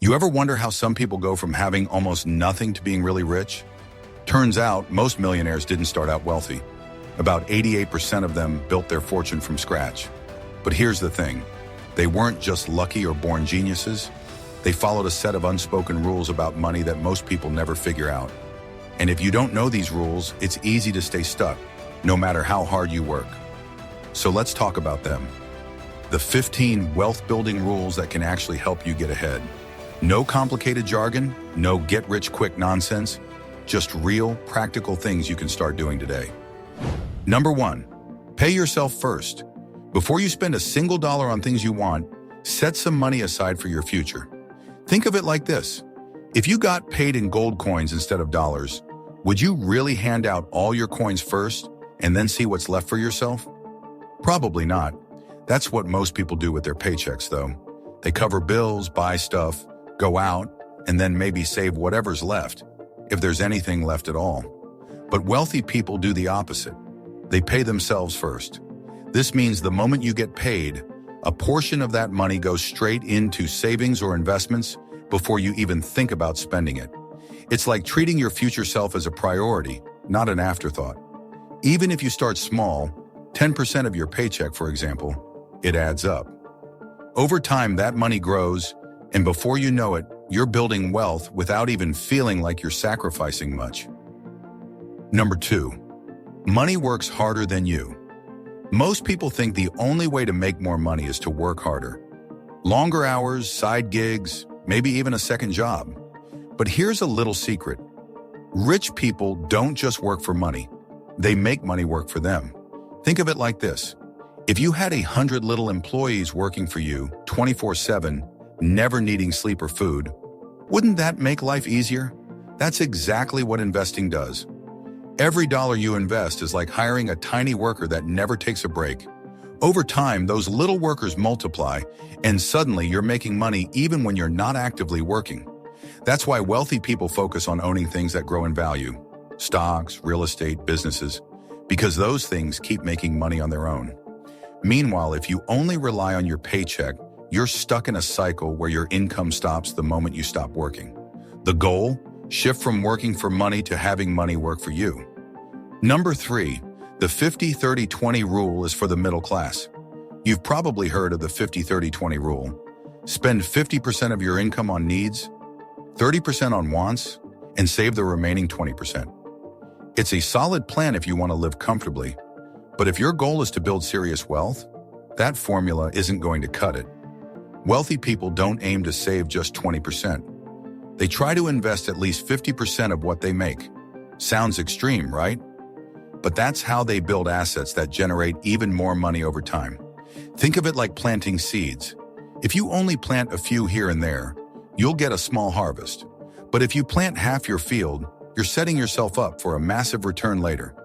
You ever wonder how some people go from having almost nothing to being really rich? Turns out, most millionaires didn't start out wealthy. About 88% of them built their fortune from scratch. But here's the thing. They weren't just lucky or born geniuses. They followed a set of unspoken rules about money that most people never figure out. And if you don't know these rules, it's easy to stay stuck, no matter how hard you work. So let's talk about them. The 15 wealth-building rules that can actually help you get ahead. No complicated jargon, no get-rich-quick nonsense, just real, practical things you can start doing today. Number 1, pay yourself first. Before you spend a single dollar on things you want, set some money aside for your future. Think of it like this. If you got paid in gold coins instead of dollars, would you really hand out all your coins first and then see what's left for yourself? Probably not. That's what most people do with their paychecks, though. They cover bills, buy stuff, go out, and then maybe save whatever's left, if there's anything left at all. But wealthy people do the opposite. They pay themselves first. This means the moment you get paid, a portion of that money goes straight into savings or investments before you even think about spending it. It's like treating your future self as a priority, not an afterthought. Even if you start small, 10% of your paycheck, for example, it adds up. Over time, that money grows, and before you know it, you're building wealth without even feeling like you're sacrificing much. Number 2, money works harder than you. Most people think the only way to make more money is to work harder. Longer hours, side gigs, maybe even a second job. But here's a little secret. Rich people don't just work for money. They make money work for them. Think of it like this. If you had 100 little employees working for you 24/7, never needing sleep or food, wouldn't that make life easier? That's exactly what investing does. Every dollar you invest is like hiring a tiny worker that never takes a break. Over time, those little workers multiply, and suddenly you're making money even when you're not actively working. That's why wealthy people focus on owning things that grow in value. Stocks, real estate, businesses, because those things keep making money on their own. Meanwhile, if you only rely on your paycheck, you're stuck in a cycle where your income stops the moment you stop working. The goal? Shift from working for money to having money work for you. Number 3, the 50-30-20 rule is for the middle class. You've probably heard of the 50-30-20 rule. Spend 50% of your income on needs, 30% on wants, and save the remaining 20%. It's a solid plan if you want to live comfortably, but if your goal is to build serious wealth, that formula isn't going to cut it. Wealthy people don't aim to save just 20%. They try to invest at least 50% of what they make. Sounds extreme, right? But that's how they build assets that generate even more money over time. Think of it like planting seeds. If you only plant a few here and there, you'll get a small harvest. But if you plant half your field, you're setting yourself up for a massive return later.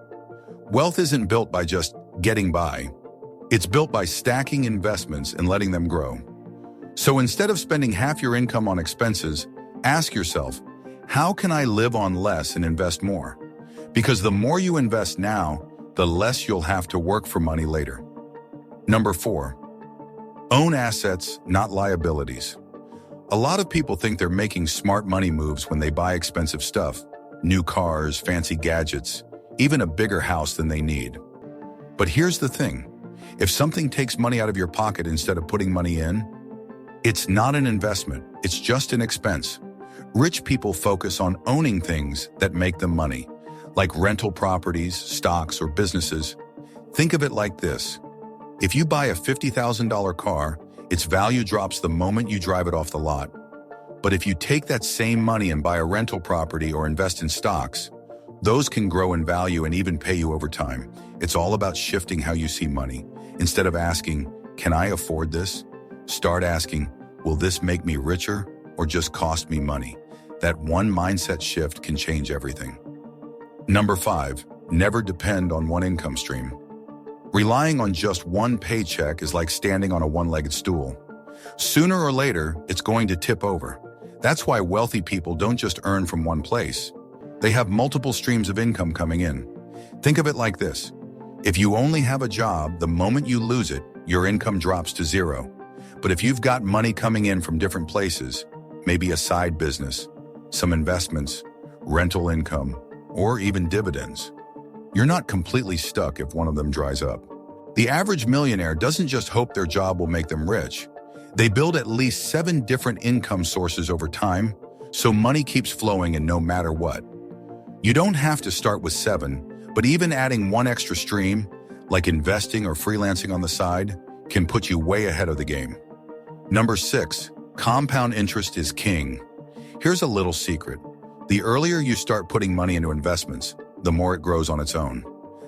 Wealth isn't built by just getting by. It's built by stacking investments and letting them grow. So instead of spending half your income on expenses, ask yourself, how can I live on less and invest more? Because the more you invest now, the less you'll have to work for money later. Number 4, own assets, not liabilities. A lot of people think they're making smart money moves when they buy expensive stuff, new cars, fancy gadgets, even a bigger house than they need. But here's the thing. If something takes money out of your pocket instead of putting money in, it's not an investment, it's just an expense. Rich people focus on owning things that make them money, like rental properties, stocks, or businesses. Think of it like this. If you buy a $50,000 car, its value drops the moment you drive it off the lot. But if you take that same money and buy a rental property or invest in stocks, those can grow in value and even pay you over time. It's all about shifting how you see money. Instead of asking, can I afford this? Start asking, will this make me richer or just cost me money? That one mindset shift can change everything. Number 5, never depend on one income stream. Relying on just one paycheck is like standing on a one-legged stool. Sooner or later, it's going to tip over. That's why wealthy people don't just earn from one place. They have multiple streams of income coming in. Think of it like this. If you only have a job, the moment you lose it, your income drops to zero. But if you've got money coming in from different places, maybe a side business, some investments, rental income, or even dividends. You're not completely stuck if one of them dries up. The average millionaire doesn't just hope their job will make them rich. They build at least 7 different income sources over time, so money keeps flowing and no matter what. You don't have to start with 7, but even adding one extra stream, like investing or freelancing on the side, can put you way ahead of the game. Number 6, compound interest is king. Here's a little secret. The earlier you start putting money into investments, the more it grows on its own.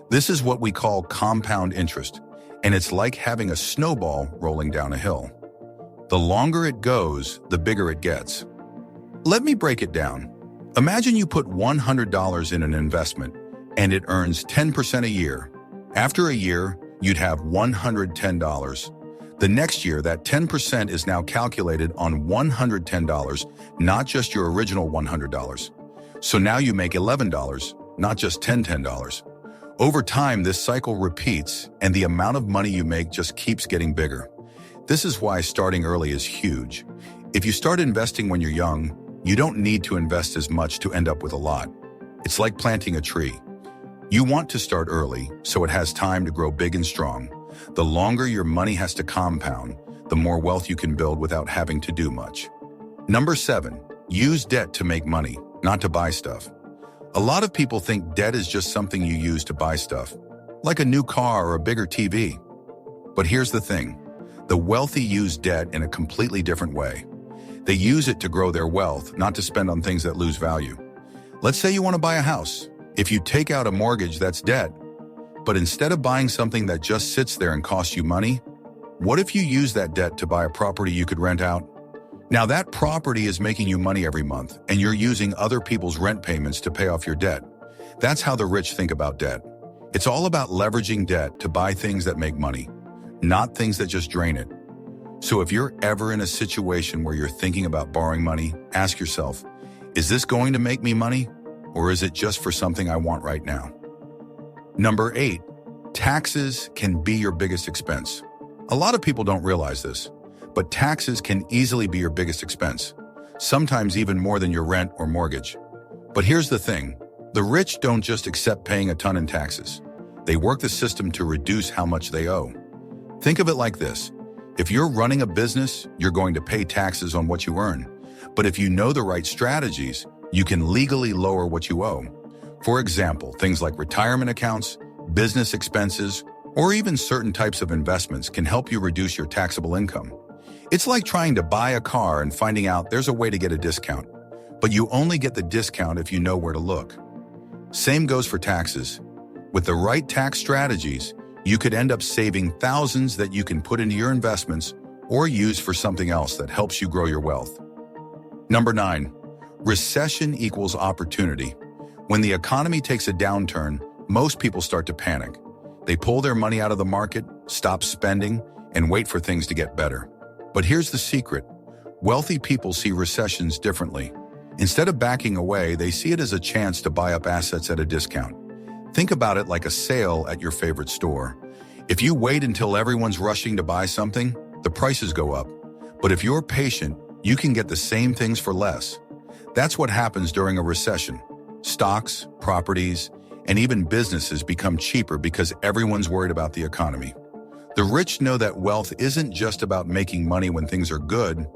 This is what we call compound interest, and it's like having a snowball rolling down a hill. The longer it goes, the bigger it gets. Let me break it down. Imagine you put $100 in an investment, and it earns 10% a year. After a year, you'd have $110. The next year, that 10% is now calculated on $110, not just your original $100. So now you make $11, not just $10. Over time, this cycle repeats, and the amount of money you make just keeps getting bigger. This is why starting early is huge. If you start investing when you're young, you don't need to invest as much to end up with a lot. It's like planting a tree. You want to start early, so it has time to grow big and strong. The longer your money has to compound, the more wealth you can build without having to do much. Number 7, use debt to make money, not to buy stuff. A lot of people think debt is just something you use to buy stuff, like a new car or a bigger TV. But here's the thing. The wealthy use debt in a completely different way. They use it to grow their wealth, not to spend on things that lose value. Let's say you want to buy a house. If you take out a mortgage, that's debt. But instead of buying something that just sits there and costs you money, what if you use that debt to buy a property you could rent out? Now that property is making you money every month, and you're using other people's rent payments to pay off your debt. That's how the rich think about debt. It's all about leveraging debt to buy things that make money, not things that just drain it. So if you're ever in a situation where you're thinking about borrowing money, ask yourself, is this going to make me money, or is it just for something I want right now? Number 8, taxes can be your biggest expense. A lot of people don't realize this, but taxes can easily be your biggest expense, sometimes even more than your rent or mortgage. But here's the thing, the rich don't just accept paying a ton in taxes. They work the system to reduce how much they owe. Think of it like this. If you're running a business, you're going to pay taxes on what you earn. But if you know the right strategies, you can legally lower what you owe. For example, things like retirement accounts, business expenses, or even certain types of investments can help you reduce your taxable income. It's like trying to buy a car and finding out there's a way to get a discount, but you only get the discount if you know where to look. Same goes for taxes. With the right tax strategies, you could end up saving thousands that you can put into your investments or use for something else that helps you grow your wealth. Number 9, recession equals opportunity. When the economy takes a downturn, most people start to panic. They pull their money out of the market, stop spending, and wait for things to get better. But here's the secret. Wealthy people see recessions differently. Instead of backing away, they see it as a chance to buy up assets at a discount. Think about it like a sale at your favorite store. If you wait until everyone's rushing to buy something, the prices go up. But if you're patient, you can get the same things for less. That's what happens during a recession. Stocks, properties, and even businesses become cheaper because everyone's worried about the economy. The rich know that wealth isn't just about making money when things are good.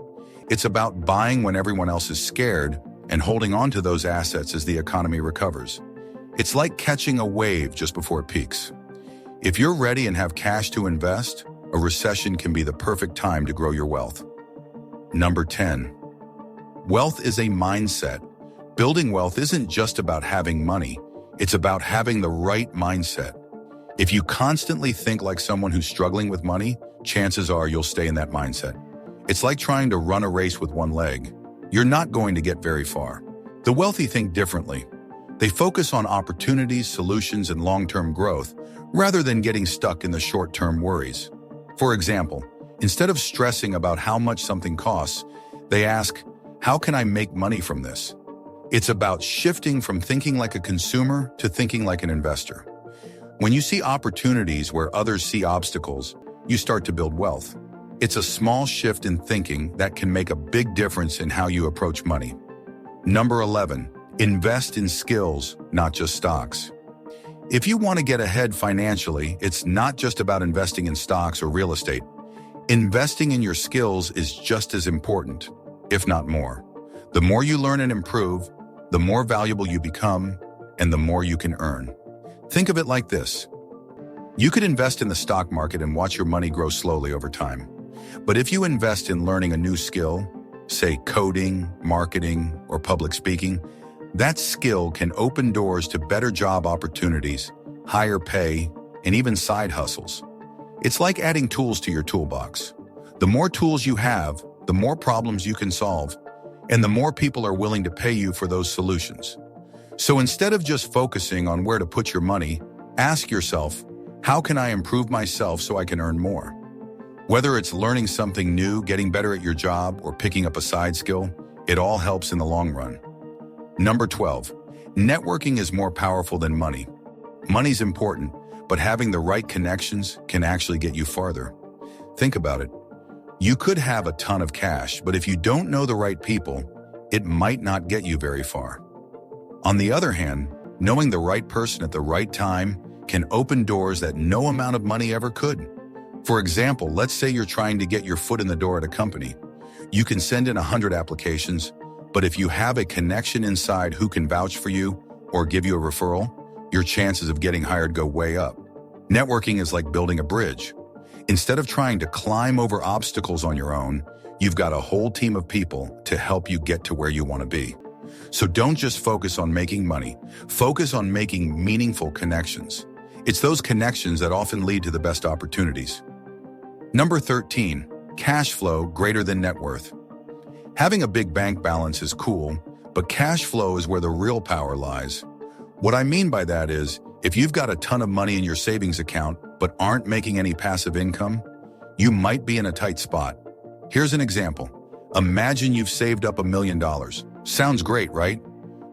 It's about buying when everyone else is scared and holding on to those assets as the economy recovers. It's like catching a wave just before it peaks. If you're ready and have cash to invest, a recession can be the perfect time to grow your wealth. Number 10. Wealth is a mindset. Building wealth isn't just about having money. It's about having the right mindset. If you constantly think like someone who's struggling with money, chances are you'll stay in that mindset. It's like trying to run a race with one leg. You're not going to get very far. The wealthy think differently. They focus on opportunities, solutions, and long-term growth, rather than getting stuck in the short-term worries. For example, instead of stressing about how much something costs, they ask, how can I make money from this? It's about shifting from thinking like a consumer to thinking like an investor. When you see opportunities where others see obstacles, you start to build wealth. It's a small shift in thinking that can make a big difference in how you approach money. Number 11, invest in skills, not just stocks. If you want to get ahead financially, it's not just about investing in stocks or real estate. Investing in your skills is just as important, if not more. The more you learn and improve, the more valuable you become, and the more you can earn. Think of it like this. You could invest in the stock market and watch your money grow slowly over time. But if you invest in learning a new skill, say coding, marketing, or public speaking, that skill can open doors to better job opportunities, higher pay, and even side hustles. It's like adding tools to your toolbox. The more tools you have, the more problems you can solve, and the more people are willing to pay you for those solutions. So instead of just focusing on where to put your money, ask yourself, how can I improve myself so I can earn more? Whether it's learning something new, getting better at your job, or picking up a side skill, it all helps in the long run. Number 12, networking is more powerful than money. Money's important, but having the right connections can actually get you farther. Think about it. You could have a ton of cash, but if you don't know the right people, it might not get you very far. On the other hand, knowing the right person at the right time can open doors that no amount of money ever could. For example, let's say you're trying to get your foot in the door at a company. You can send in 100 applications, but if you have a connection inside who can vouch for you or give you a referral, your chances of getting hired go way up. Networking is like building a bridge. Instead of trying to climb over obstacles on your own, you've got a whole team of people to help you get to where you want to be. So don't just focus on making money, focus on making meaningful connections. It's those connections that often lead to the best opportunities. Number 13, cash flow greater than net worth. Having a big bank balance is cool, but cash flow is where the real power lies. What I mean by that is, if you've got a ton of money in your savings account but aren't making any passive income, you might be in a tight spot. Here's an example. Imagine you've saved up $1 million. Sounds great, right?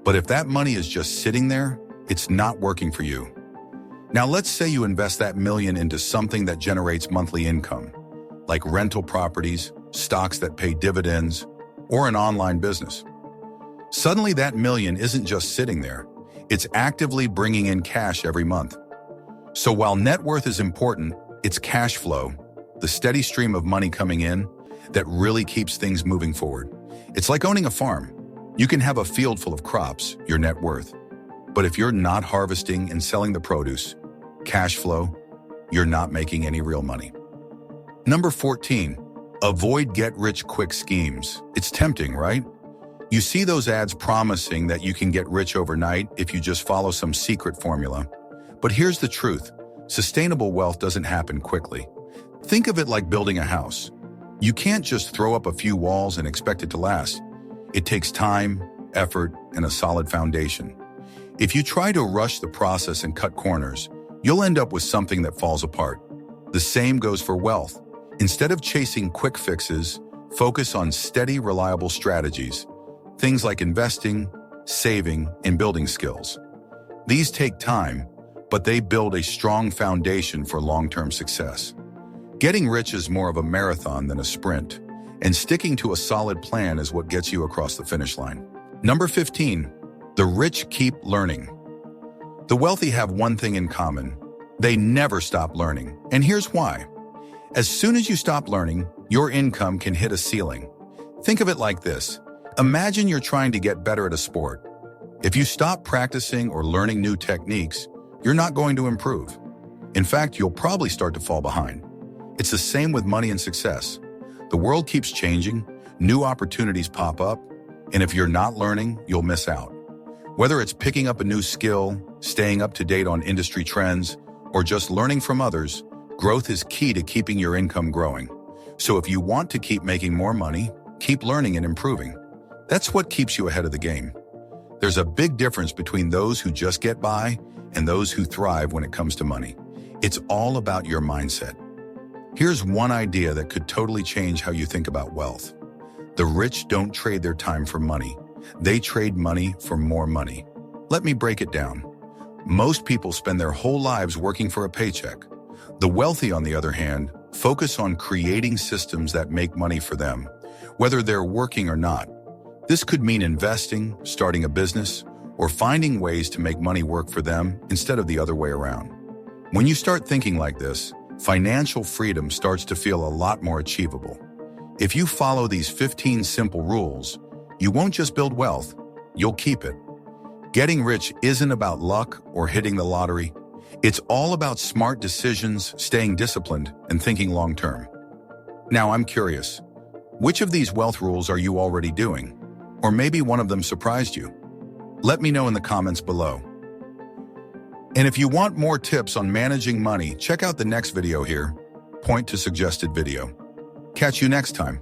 But if that money is just sitting there, it's not working for you. Now let's say you invest that million into something that generates monthly income, like rental properties, stocks that pay dividends, or an online business. Suddenly that million isn't just sitting there, it's actively bringing in cash every month. So while net worth is important, it's cash flow, the steady stream of money coming in, that really keeps things moving forward. It's like owning a farm. You can have a field full of crops, your net worth. But if you're not harvesting and selling the produce, cash flow, you're not making any real money. Number 14, avoid get-rich-quick schemes. It's tempting, right? You see those ads promising that you can get rich overnight if you just follow some secret formula. But here's the truth. Sustainable wealth doesn't happen quickly. Think of it like building a house. You can't just throw up a few walls and expect it to last. It takes time, effort, and a solid foundation. If you try to rush the process and cut corners, you'll end up with something that falls apart. The same goes for wealth. Instead of chasing quick fixes, focus on steady, reliable strategies. Things like investing, saving, and building skills. These take time, but they build a strong foundation for long-term success. Getting rich is more of a marathon than a sprint, and sticking to a solid plan is what gets you across the finish line. Number 15, the rich keep learning. The wealthy have one thing in common. They never stop learning, and here's why. As soon as you stop learning, your income can hit a ceiling. Think of it like this. Imagine you're trying to get better at a sport. If you stop practicing or learning new techniques, you're not going to improve. In fact, you'll probably start to fall behind. It's the same with money and success. The world keeps changing, new opportunities pop up, and if you're not learning, you'll miss out. Whether it's picking up a new skill, staying up to date on industry trends, or just learning from others, growth is key to keeping your income growing. So if you want to keep making more money, keep learning and improving. That's what keeps you ahead of the game. There's a big difference between those who just get by and those who thrive when it comes to money. It's all about your mindset. Here's one idea that could totally change how you think about wealth. The rich don't trade their time for money. They trade money for more money. Let me break it down. Most people spend their whole lives working for a paycheck. The wealthy, on the other hand, Focus on creating systems that make money for them, whether they're working or not. This could mean investing, starting a business, or finding ways to make money work for them instead of the other way around. When you start thinking like this, financial freedom starts to feel a lot more achievable. If you follow these 15 simple rules, you won't just build wealth, you'll keep it. Getting rich isn't about luck or hitting the lottery. It's all about smart decisions, staying disciplined, and thinking long-term. Now, I'm curious, which of these wealth rules are you already doing? Or maybe one of them surprised you? Let me know in the comments below. And if you want more tips on managing money, check out the next video here. Point to suggested video. Catch you next time.